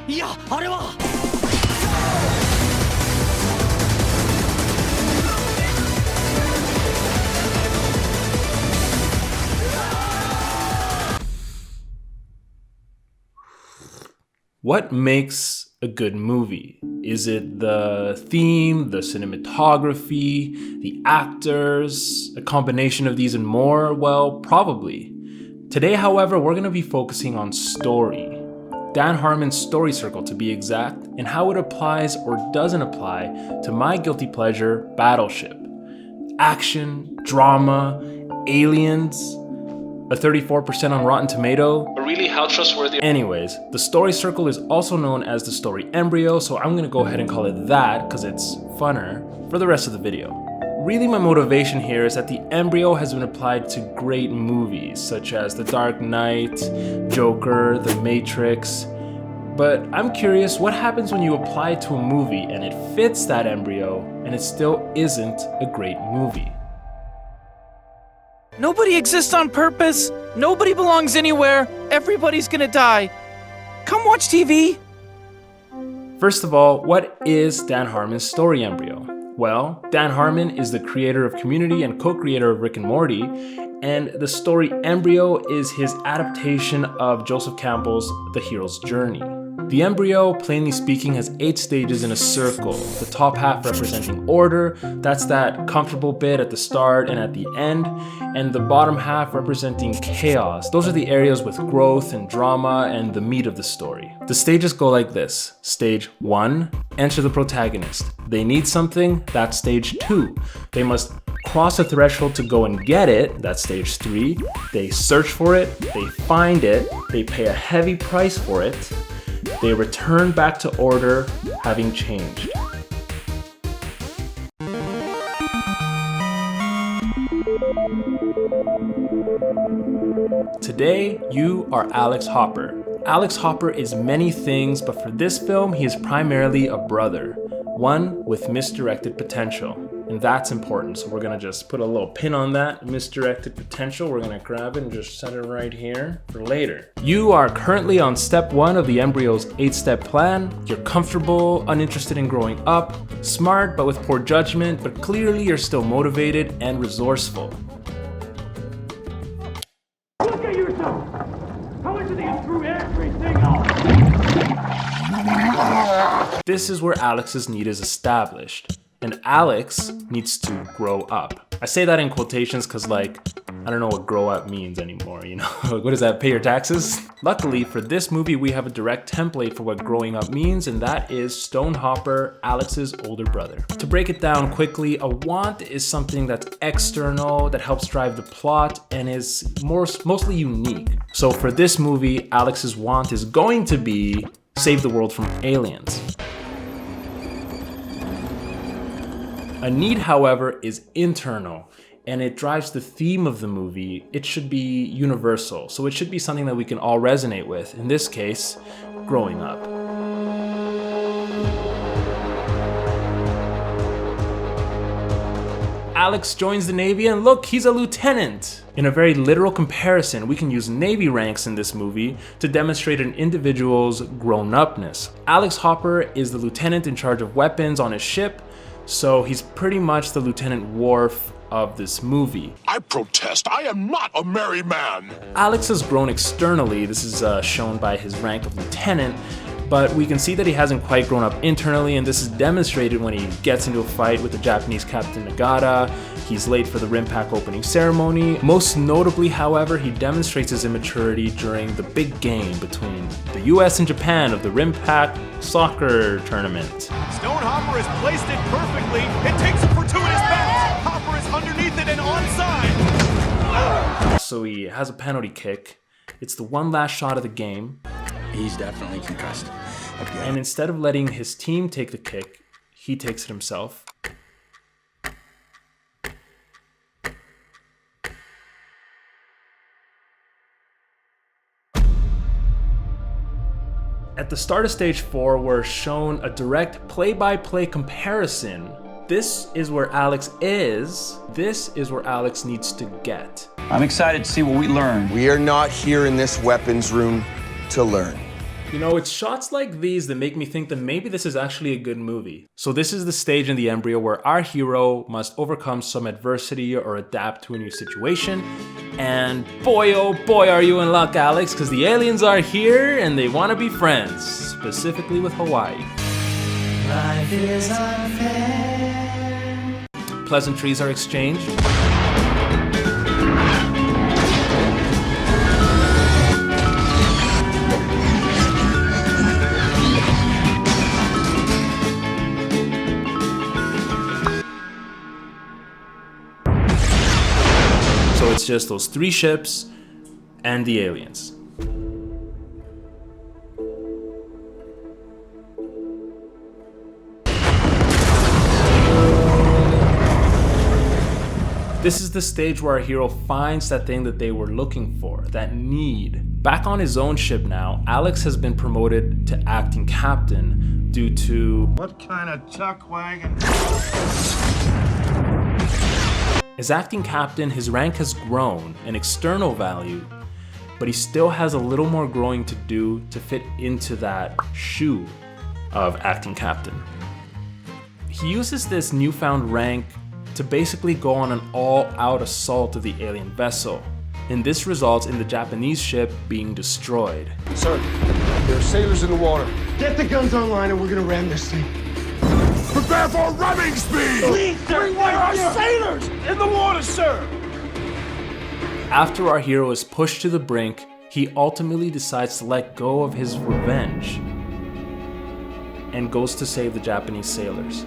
いや、あれは。What makes a good movie? Is it the theme, the cinematography, the actors, a combination of these and more? Well, probably. Today, however, we're going to be focusing on story. Dan Harmon's story circle to be exact, and how it applies or doesn't apply to my guilty pleasure, Battleship. Action, drama, aliens, a 34% on Rotten Tomato. But really, how trustworthy? Anyways, the story circle is also known as the story embryo, so I'm gonna go ahead and call it that because it's funner for the rest of the video. Really, my motivation here is that the embryo has been applied to great movies such as The Dark Knight, Joker, The Matrix. But I'm curious, what happens when you apply it to a movie and it fits that embryo and it still isn't a great movie? Nobody exists on purpose. Nobody belongs anywhere. Everybody's gonna die. Come watch TV. First of all, what is Dan Harmon's story embryo? Well, Dan Harmon is the creator of Community and co-creator of Rick and Morty, and the story embryo is his adaptation of Joseph Campbell's The Hero's Journey. The embryo, plainly speaking, has 8 stages in a circle, the top half representing order, that's that comfortable bit at the start and at the end, and the bottom half representing chaos. Those are the areas with growth and drama and the meat of the story. The stages go like this. Stage 1, enter the protagonist. They need something, that's stage 2. They must cross a threshold to go and get it, that's stage 3. They search for it, they find it, they pay a heavy price for it. They return back to order, having changed. Today, you are Alex Hopper. Alex Hopper is many things, but for this film, he is primarily a brother, one with misdirected potential. And that's important, so we're gonna just put a little pin on that, misdirected potential. We're gonna grab it and just set it right here for later. You are currently on step 1 of the embryo's 8-step plan. You're comfortable, uninterested in growing up, smart but with poor judgment, but clearly you're still motivated and resourceful. Look at yourself! How much of you threw everything out? This is where Alex's need is established. And Alex needs to grow up. I say that in quotations because, like, I don't know what grow up means anymore, you know? What is that, pay your taxes? Luckily, for this movie, we have a direct template for what growing up means, and that is Stone Hopper, Alex's older brother. To break it down quickly, a want is something that's external, that helps drive the plot, and is mostly unique. So for this movie, Alex's want is going to be save the world from aliens. A need, however, is internal, and it drives the theme of the movie. It should be universal, so it should be something that we can all resonate with. In this case, growing up. Alex joins the Navy, and look, he's a lieutenant. In a very literal comparison, we can use Navy ranks in this movie to demonstrate an individual's grown-upness. Alex Hopper is the lieutenant in charge of weapons on his ship, so he's pretty much the Lieutenant Worf of this movie. I protest. I am not a merry man. Alex has grown externally. This is shown by his rank of lieutenant, but we can see that he hasn't quite grown up internally, and this is demonstrated when he gets into a fight with the Japanese Captain Nagata. He's late for the Rim Pack opening ceremony. Most notably, however, he demonstrates his immaturity during the big game between the US and Japan of the Rim Pack soccer tournament. Stone Hopper has placed it perfectly. It takes a fortuitous bounce. Hopper is underneath it and onside. So he has a penalty kick. It's the one last shot of the game. He's definitely concussed. And instead of letting his team take the kick, he takes it himself. At the start of stage 4, we're shown a direct play-by-play comparison. This is where Alex is. This is where Alex needs to get. I'm excited to see what we learn. We are not here in this weapons room to learn. You know, it's shots like these that make me think that maybe this is actually a good movie. So this is the stage in the embryo where our hero must overcome some adversity or adapt to a new situation. And boy, oh boy, are you in luck, Alex, because the aliens are here and they want to be friends, specifically with Hawaii. Life is unfair. Pleasantries are exchanged. So it's just those 3 ships and the aliens. This is the stage where our hero finds that thing that they were looking for, that need. Back on his own ship now, Alex has been promoted to acting captain due to... What kind of chuck wagon? As acting captain, his rank has grown in external value, but he still has a little more growing to do to fit into that shoe of acting captain. He uses this newfound rank to basically go on an all-out assault of the alien vessel, and this results in the Japanese ship being destroyed. Sir, there are sailors in the water. Get the guns online and we're gonna ram this thing. Prepare for ramming speed! Please, sir! There are sailors in the water, sir! After our hero is pushed to the brink, he ultimately decides to let go of his revenge and goes to save the Japanese sailors.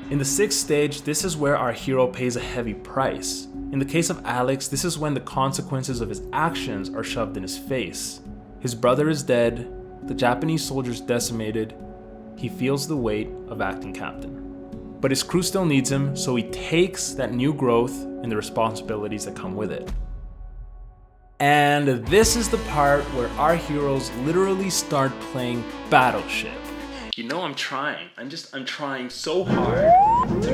In the 6th stage, this is where our hero pays a heavy price. In the case of Alex, this is when the consequences of his actions are shoved in his face. His brother is dead, the Japanese soldiers decimated, he feels the weight of acting captain. But his crew still needs him, so he takes that new growth and the responsibilities that come with it. And this is the part where our heroes literally start playing Battleship. You know I'm trying. I'm trying so hard.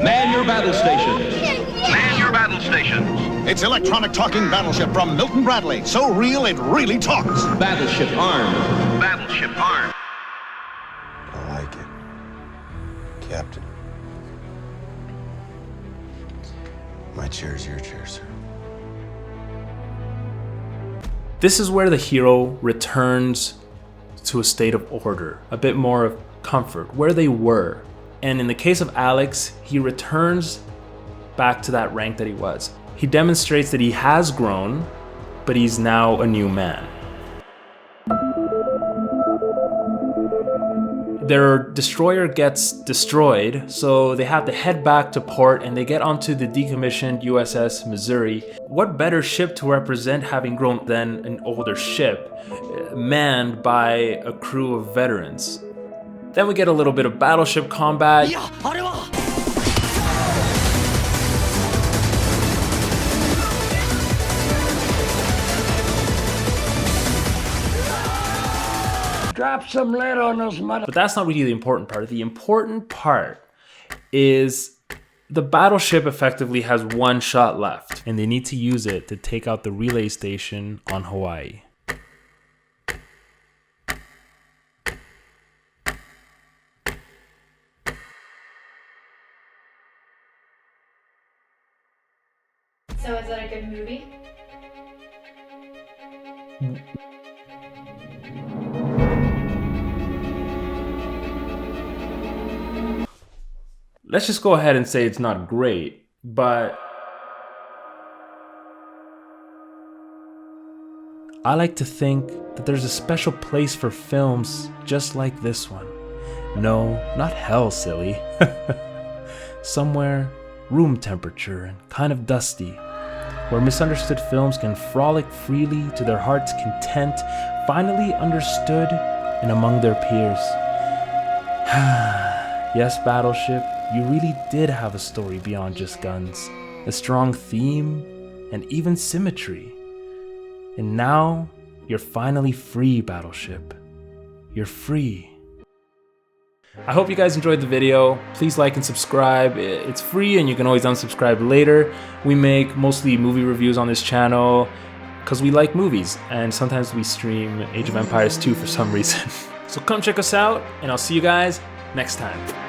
Man your battle stations. Man your battle stations. It's electronic talking battleship from Milton Bradley. So real, it really talks. Battleship armed. Battleship armed. I like it. Captain. My chair's your chair, sir. This is where the hero returns to a state of order, a bit more of comfort, where they were. And in the case of Alex, he returns back to that rank that he was. He demonstrates that he has grown, but he's now a new man. Their destroyer gets destroyed, so they have to head back to port and they get onto the decommissioned USS Missouri. What better ship to represent having grown than an older ship, manned by a crew of veterans? Then we get a little bit of battleship combat. Drop some lead on those mother... But that's not really the important part. The important part is the battleship effectively has 1 shot left, and they need to use it to take out the relay station on Hawaii. So is that a good movie? Let's just go ahead and say it's not great, but I like to think that there's a special place for films just like this one. No, not hell, silly. Somewhere room temperature and kind of dusty, where misunderstood films can frolic freely to their heart's content, finally understood and among their peers. Yes, Battleship, you really did have a story beyond just guns, a strong theme, and even symmetry. And now, you're finally free, Battleship. You're free. I hope you guys enjoyed the video. Please like and subscribe. It's free and you can always unsubscribe later. We make mostly movie reviews on this channel because we like movies, and sometimes we stream Age of Empires 2 for some reason. So come check us out, and I'll see you guys next time.